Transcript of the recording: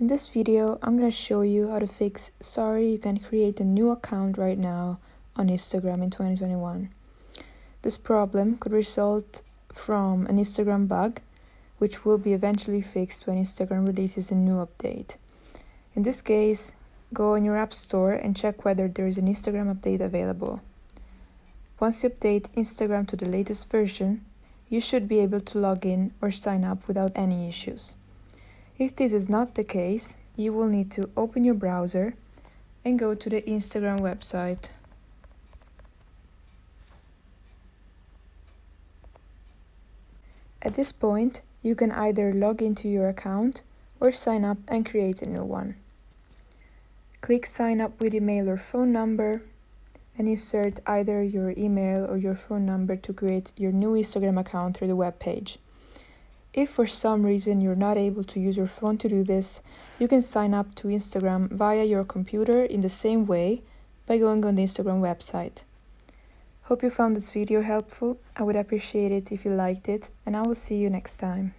In this video, I'm going to show you how to fix "Sorry, you can't create a new account right now" on Instagram in 2021. This problem could result from an Instagram bug, which will be eventually fixed when Instagram releases a new update. In this case, go on your App Store and check whether there is an Instagram update available. Once you update Instagram to the latest version, you should be able to log in or sign up without any issues. If this is not the case, you will need to open your browser and go to the Instagram website. At this point, you can either log into your account or sign up and create a new one. Click Sign up with email or phone number and insert either your email or your phone number to create your new Instagram account through the web page. If for some reason you're not able to use your phone to do this, you can sign up to Instagram via your computer in the same way by going on the Instagram website. Hope you found this video helpful. I would appreciate it if you liked it, and I will see you next time.